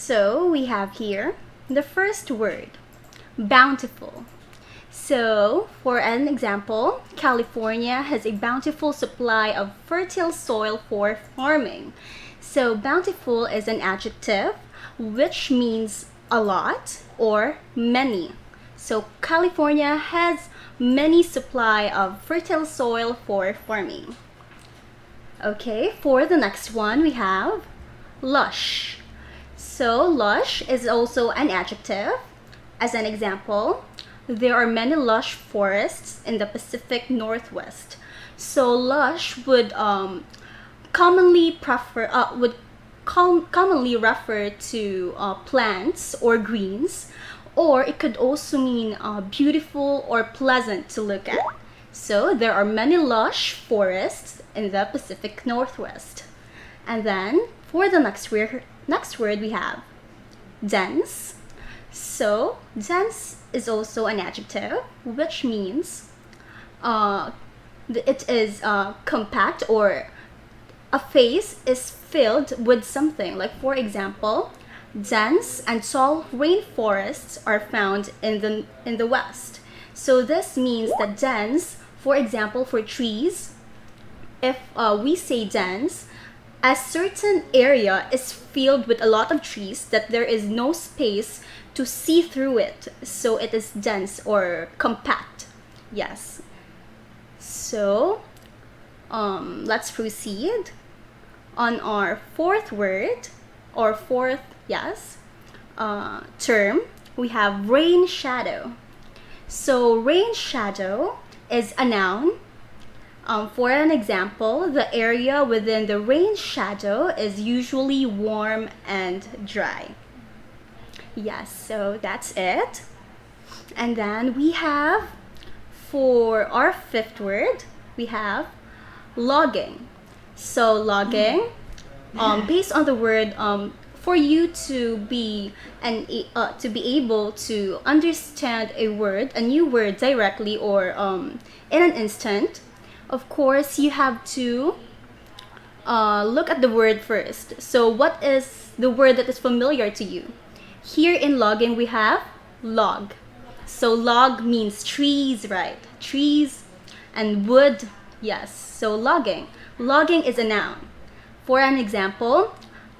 So we have here the first word, bountiful. So for an example, California has a bountiful supply of fertile soil for farming. So bountiful is an adjective which means a lot or many. So California has many supply of fertile soil for farming. Okay, for the next one we have lush. So lush is also an adjective. As an example, there are many lush forests in the Pacific Northwest. So lush would commonly refer to plants or greens, or it could also mean beautiful or pleasant to look at. So there are many lush forests in the Pacific Northwest. And then for the next word we have dense. So dense is also an adjective which means it is compact, or a face is filled with something. Like for example, dense and tall rainforests are found in the West. So this means that dense, for example, for trees, if we say dense, a certain area is filled with a lot of trees that there is no space to see through it. So it is dense or compact. Yes. So let's proceed. On our fourth word, or fourth, term, we have rain shadow. So rain shadow is a noun. For an example, the area within the rain shadow is usually warm and dry. Yes, so that's it. And then we have, for our fifth word, we have logging. So logging, based on the word, for you to be able to understand a new word directly, or in an instant, of course you have to look at the word first. So what is the word that is familiar to you? Here in logging we have log. So log means trees, right? Trees and wood. Yes. So logging. Logging is a noun. For an example,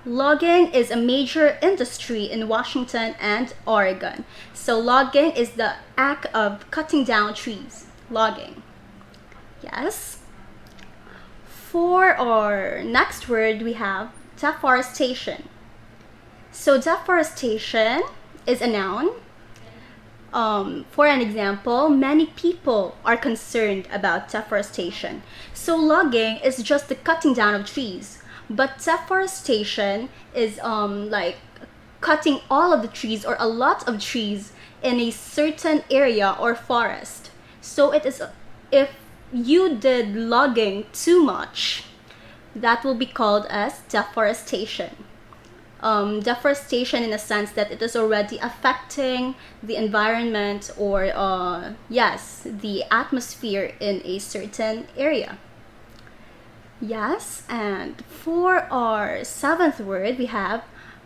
logging is a major industry in Washington and Oregon. So logging is the act of cutting down trees. Logging. Yes. For our next word, we have deforestation. So deforestation is a noun. For an example, many people are concerned about deforestation. So logging is just the cutting down of trees, but deforestation is like cutting all of the trees or a lot of trees in a certain area or forest. So it is, if you did logging too much, that will be called as deforestation. Deforestation in a sense that it is already affecting the environment, or the atmosphere in a certain area. Yes, and for our seventh word we have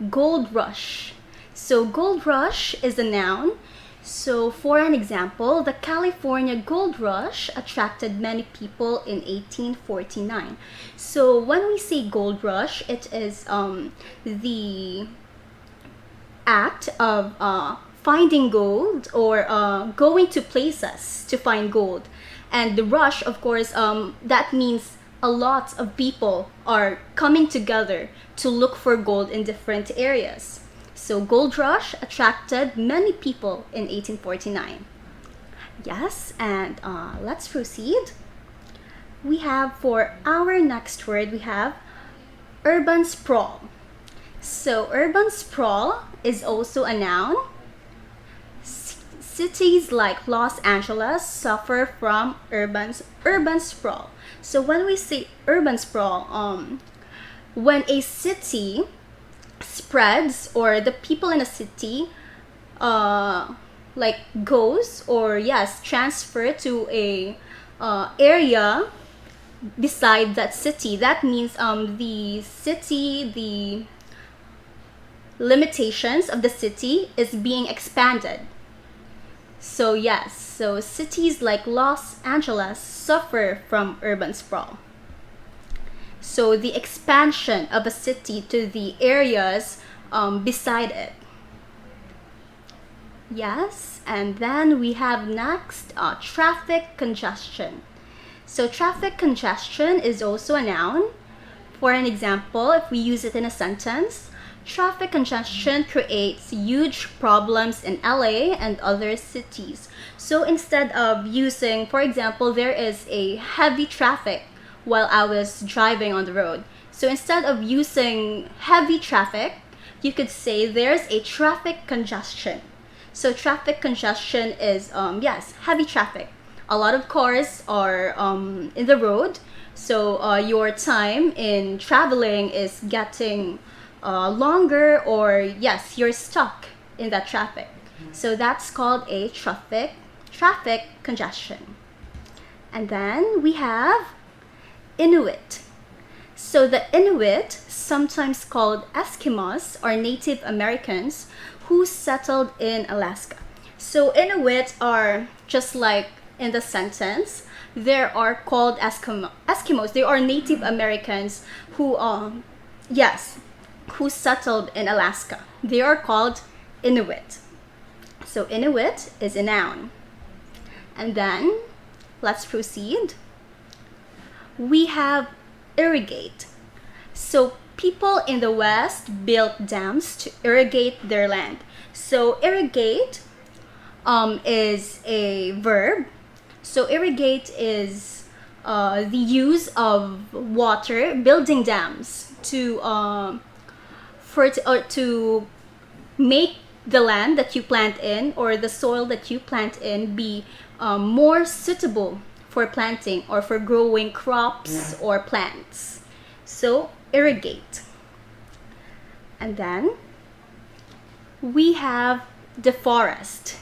gold rush. So gold rush is a noun. So for an example, the California gold rush attracted many people in 1849. So when we say gold rush, it is the act of finding gold, or going to places to find gold. And the rush, of course, that means a lot of people are coming together to look for gold in different areas. So gold rush attracted many people in 1849. Yes, and let's proceed. We have, for our next word, we have urban sprawl. So urban sprawl is also a noun. Cities like Los Angeles suffer from urban sprawl. So when we say urban sprawl, when a city spreads, or the people in a city transfer to a area beside that city. That means the city, limitations of the city is being expanded. So yes, so cities like Los Angeles suffer from urban sprawl. So the expansion of a city to the areas beside it. Yes, and then we have next traffic congestion. So traffic congestion is also a noun. For an example, if we use it in a sentence, traffic congestion creates huge problems in LA and other cities. So instead of using, for example, there is a heavy traffic while I was driving on the road. So instead of using heavy traffic, you could say there's a traffic congestion. So traffic congestion is, yes, heavy traffic. A lot of cars are in the road. So your time in traveling is getting longer, or yes, you're stuck in that traffic. So that's called a traffic congestion. And then we have Inuit. So the Inuit, sometimes called Eskimos, are Native Americans who settled in Alaska. So Inuit are just like in the sentence, they are called Eskimos. They are Native Americans who who settled in Alaska. They are called Inuit. So Inuit is a noun. And then let's proceed. We have irrigate. So people in the West built dams to irrigate their land. So irrigate is a verb. So irrigate is the use of water, building dams to make the land that you plant in, or the soil that you plant in, be more suitable for planting or for growing crops or plants. So irrigate. And then we have deforest.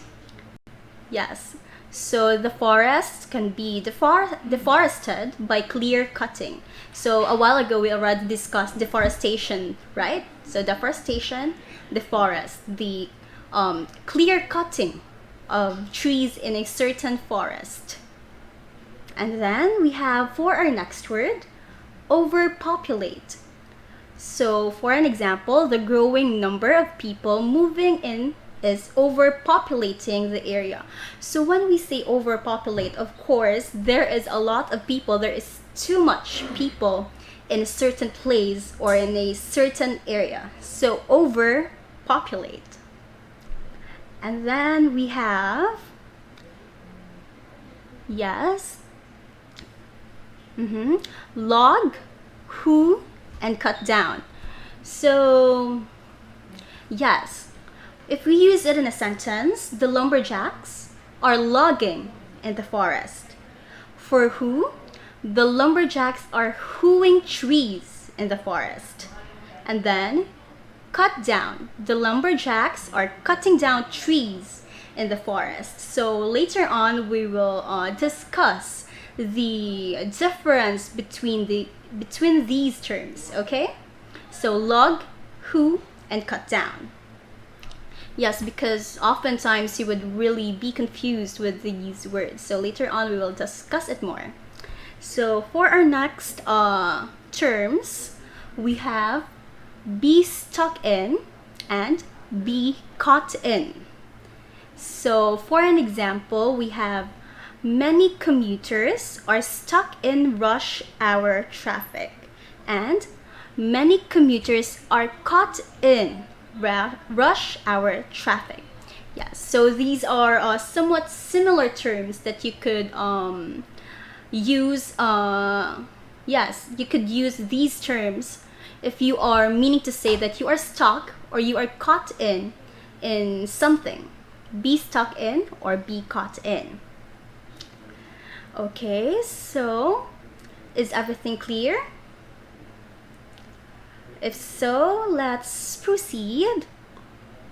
Yes, so the forest can be deforested by clear cutting. So a while ago we already discussed deforestation, right? So deforestation, deforest, the clear cutting of trees in a certain forest. And then we have, for our next word, overpopulate. So for an example, the growing number of people moving in is overpopulating the area. So when we say overpopulate, of course, there is a lot of people, there is too much people in a certain place or in a certain area. So overpopulate. And then we have, yes, log, who, and cut down. So yes, if we use it in a sentence, the lumberjacks are logging in the forest. For who, the lumberjacks are hewing trees in the forest. And then cut down, the lumberjacks are cutting down trees in the forest. So later on we will discuss the difference between these terms, okay? So log, who, and cut down. Yes, because oftentimes you would really be confused with these words. So later on we will discuss it more. So for our next terms, we have be stuck in and be caught in. So for an example, we have many commuters are stuck in rush hour traffic, and many commuters are caught in rush hour traffic. Yes, so these are somewhat similar terms that you could use. Yes, you could use these terms if you are meaning to say that you are stuck or you are caught in something. Be stuck in or be caught in. Okay, so is everything clear? If so, let's proceed.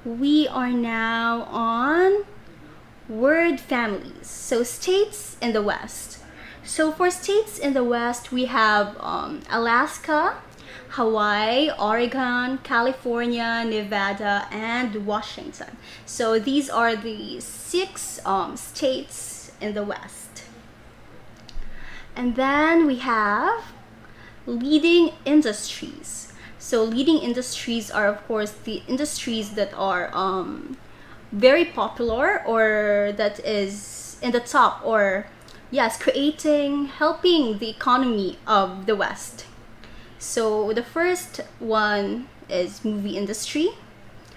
We are now on word families. So states in the West. So for states in the West, we have Alaska, Hawaii, Oregon, California, Nevada, and Washington. So these are the 6 states in the West. And then we have leading industries. So leading industries are, of course, the industries that are very popular, or that is in the top, or yes, helping the economy of the West. So the first one is movie industry,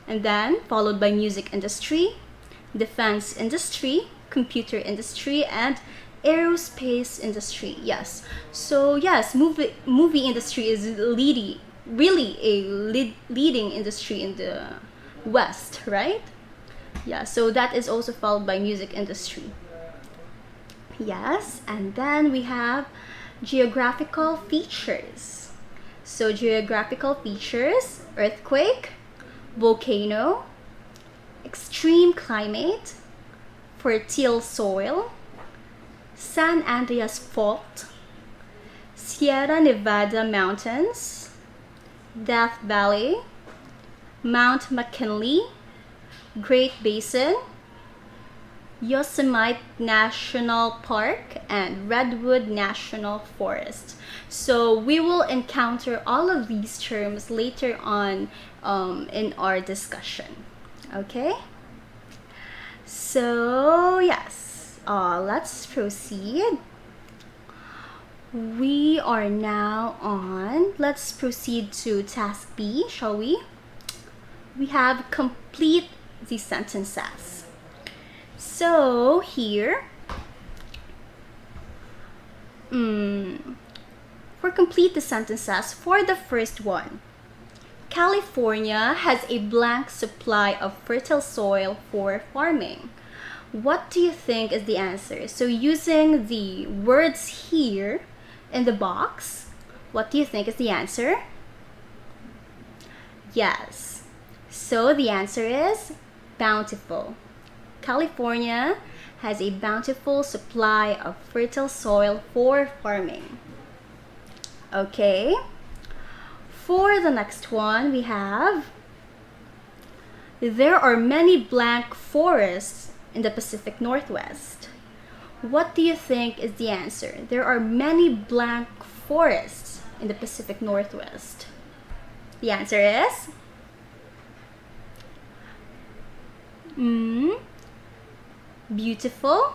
and then followed by music industry, defense industry, computer industry, and aerospace industry. Yes. So yes, movie industry is really a leading industry in the West, right? Yeah, so that is also followed by music industry. Yes, and then we have geographical features. So geographical features: earthquake, volcano, extreme climate, fertile soil, San Andreas Fault, Sierra Nevada Mountains, Death Valley, Mount McKinley, Great Basin, Yosemite National Park, and Redwood National Forest. So we will encounter all of these terms later on in our discussion. Okay? So yes, let's proceed. We are now on, let's proceed to task B, shall we? We have complete the sentences. So here, for complete the sentences, for the first one, California has a blank supply of fertile soil for farming. What do you think is the answer? So using the words here in the box, what do you think is the answer? Yes. So the answer is bountiful. California has a bountiful supply of fertile soil for farming. Okay. For the next one, we have, there are many blank forests in the Pacific Northwest. What do you think is the answer? There are many blank forests in the Pacific Northwest. The answer is beautiful.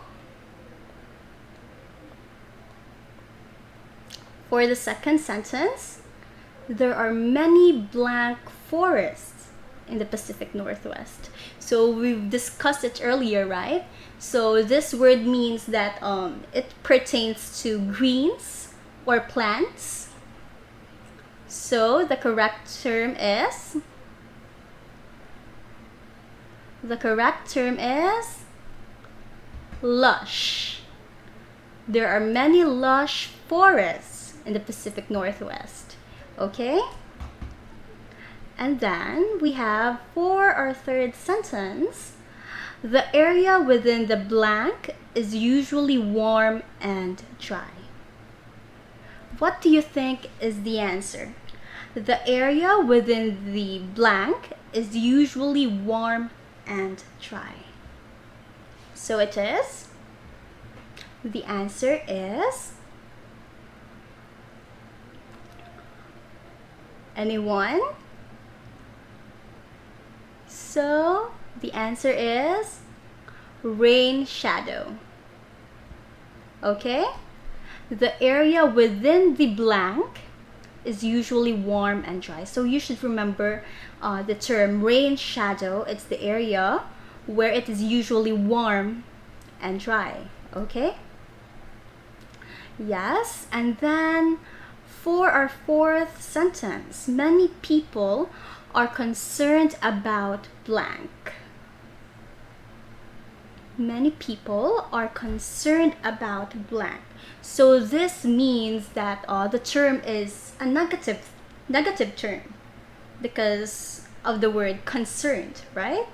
For the second sentence, there are many blank forests in the Pacific Northwest. So we've discussed it earlier, right? So this word means that it pertains to greens or plants. So the correct term is lush. There are many lush forests in the Pacific Northwest. Okay? And then we have, for our third sentence, the area within the blank is usually warm and dry. What do you think is the answer? The area within the blank is usually warm and dry. So it is, the answer is, anyone? So the answer is rain shadow. Okay? The area within the blank is usually warm and dry. So you should remember the term rain shadow. It's the area where it is usually warm and dry. Okay? Yes, and then for our fourth sentence, many people are concerned about blank. Many people are concerned about blank. So this means that the term is a negative term because of the word concerned, right?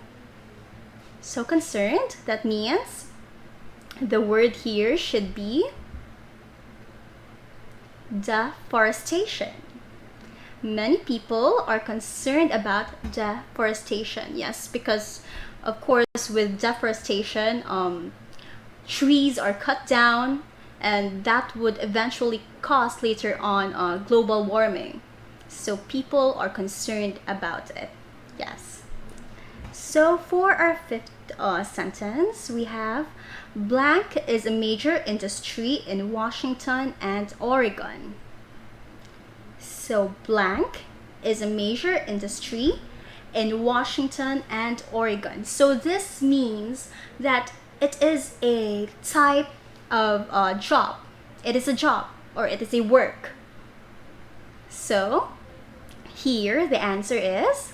So concerned, that means the word here should be deforestation. Many people are concerned about deforestation. Yes, because of course with deforestation, trees are cut down, and that would eventually cause later on global warming. So people are concerned about it. Yes. So for our fifth sentence, we have blank is a major industry in Washington and Oregon. So blank is a major industry in Washington and Oregon. So this means that it is a type of job. It is a job, or it is a work. So here the answer is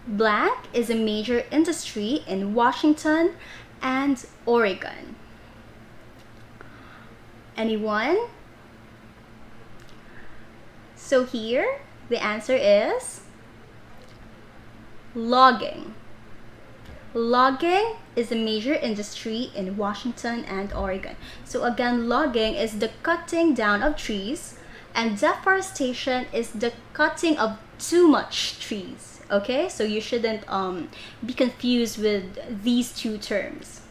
blank is a major industry in Washington and Oregon. Anyone? So here the answer is logging. Logging is a major industry in Washington and Oregon. So again, logging is the cutting down of trees, and deforestation is the cutting of too much trees. Okay, so you shouldn't be confused with these two terms.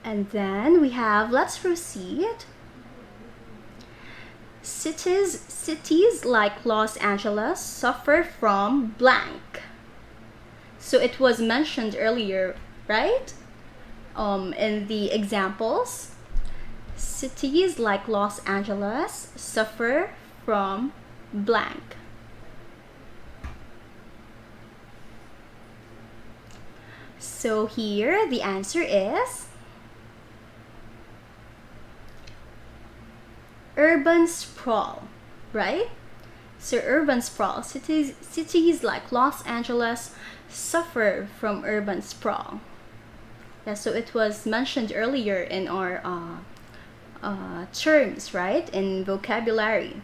And then we have, let's proceed. Cities like Los Angeles suffer from blank. So it was mentioned earlier, right? In the examples, cities like Los Angeles suffer from blank. So here the answer is urban sprawl, right? So urban sprawl, cities like Los Angeles suffer from urban sprawl. Yeah, so it was mentioned earlier in our terms, right? In vocabulary.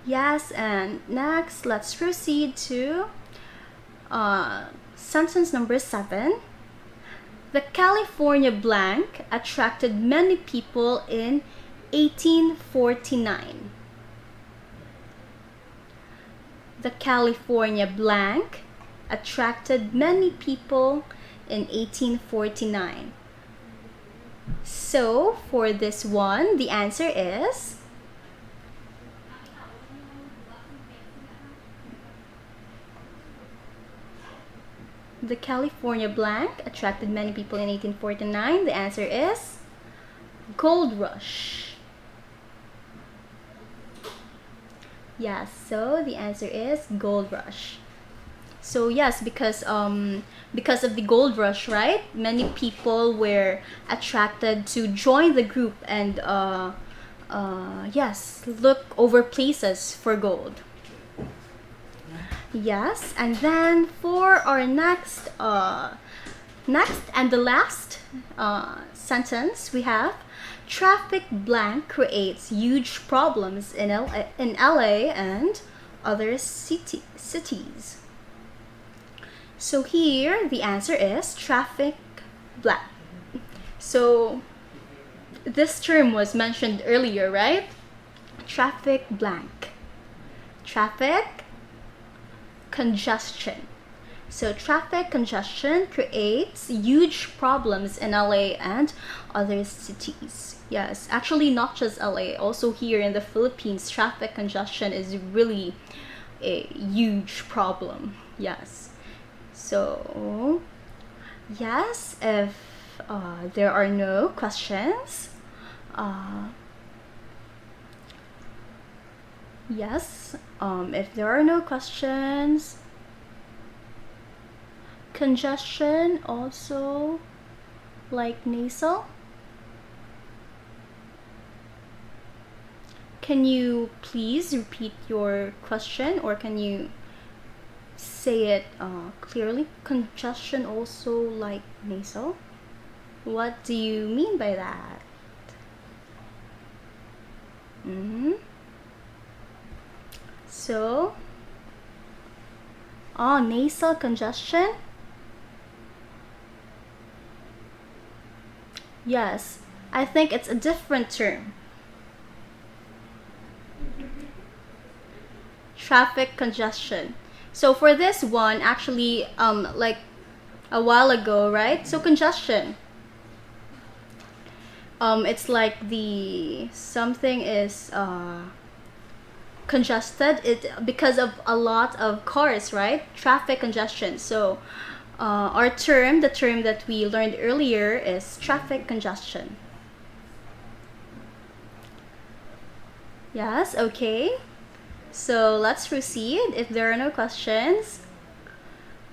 Yes, and next let's proceed to sentence number 7. The California blank attracted many people in 1849. The California blank attracted many people in 1849. So for this one, the answer is the California blank attracted many people in 1849. The answer is Gold Rush. Yes, so the answer is Gold Rush. So yes, because of the gold rush, right? Many people were attracted to join the group and yes, look over places for gold. Yes, and then for our next and the last sentence, we have traffic blank creates huge problems in LA and other cities. So here the answer is traffic blank. So this term was mentioned earlier, right? Traffic blank. Traffic congestion. So traffic congestion creates huge problems in LA and other cities. Yes, actually not just LA, also here in the Philippines, traffic congestion is really a huge problem. Yes. So, yes, if there are no questions, yes, if there are no questions, congestion also like nasal. Can you please repeat your question, or can you say it clearly? Congestion also like nasal. What do you mean by that? So, nasal congestion. Yes, I think it's a different term. Traffic congestion. So for this one, actually, like a while ago, right? So congestion. It's like the something is congested because of a lot of cars, right? Traffic congestion. So our term, the term that we learned earlier, is traffic congestion. Yes, okay. So let's proceed if there are no questions.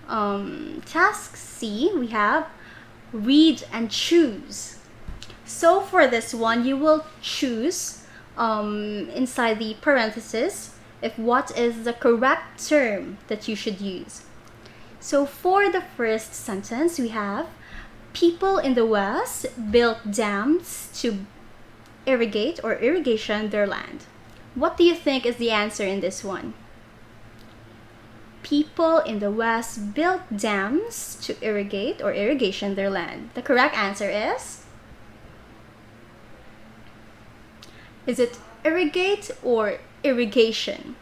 Task C, we have read and choose. So for this one, you will choose inside the parenthesis if what is the correct term that you should use. So for the first sentence, we have people in the West built dams to irrigate or irrigation their land. What do you think is the answer in this one? People in the West built dams to irrigate or irrigation their land. The correct answer is it irrigate or irrigation?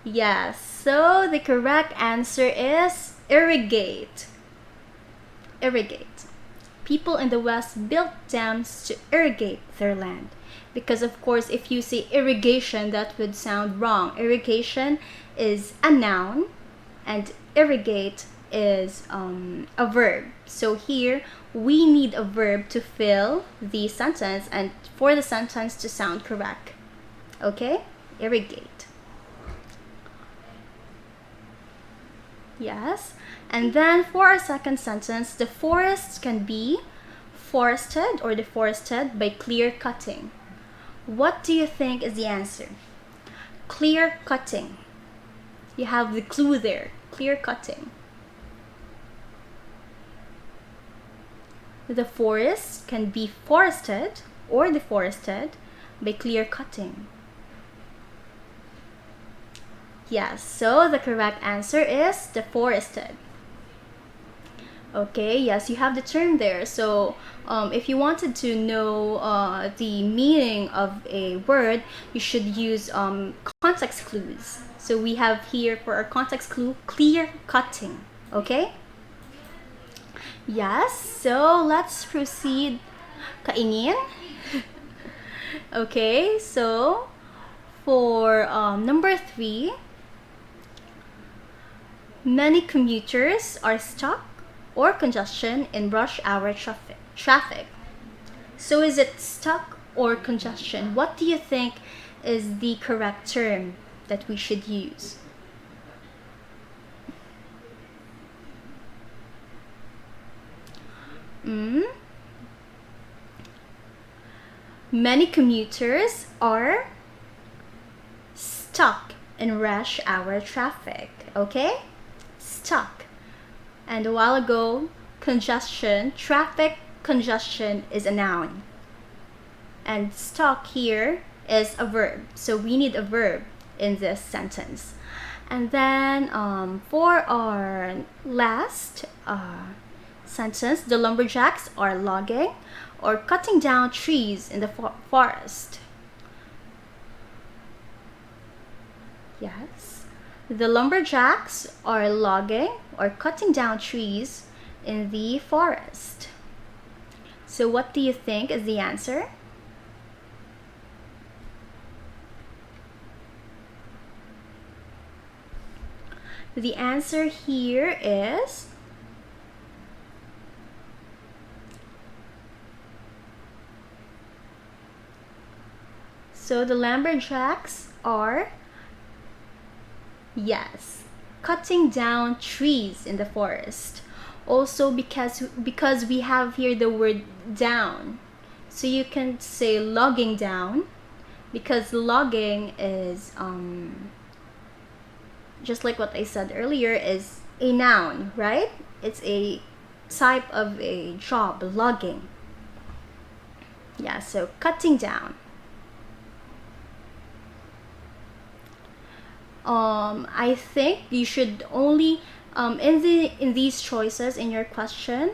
Yes, so the correct answer is irrigate. Irrigate. People in the West built dams to irrigate their land. Because of course, if you say irrigation, that would sound wrong. Irrigation is a noun and irrigate is a verb. So here, we need a verb to fill the sentence and for the sentence to sound correct. Okay? Irrigate. Yes. And then for our second sentence, the forests can be forested or deforested by clear cutting. What do you think is the answer? Clear cutting. You have the clue there. Clear cutting. The forest can be forested or deforested by clear cutting. Yes, so the correct answer is deforested. Okay, yes, you have the term there. So if you wanted to know the meaning of a word, you should use context clues. So we have here for our context clue, clear cutting. Okay? Yes, so let's proceed. Kaingin. Okay, so for number 3, many commuters are stuck or congestion in rush hour traffic. So is it stuck or congestion? What do you think is the correct term that we should use? Many commuters are stuck in rush hour traffic. Okay? Stuck. And a while ago, congestion, traffic congestion is a noun. And stuck here is a verb. So we need a verb in this sentence. And then for our last sentence, the lumberjacks are logging or cutting down trees in the forest. Yes. The lumberjacks are logging or cutting down trees in the forest. So what do you think is the answer? The answer here is so the lumberjacks are, yes, cutting down trees in the forest. Also because we have here the word down. So you can say logging down because logging is just like what I said earlier is a noun, right? It's a type of a job, logging. Yeah, so cutting down. I think you should only in these choices in your question.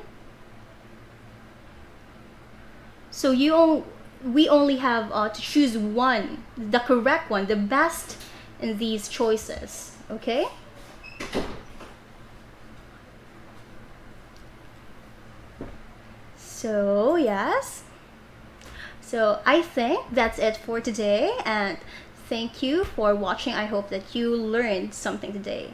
So we only have to choose one, the correct one, the best in these choices. Okay. So yes. So I think that's it for today, and thank you for watching. I hope that you learned something today.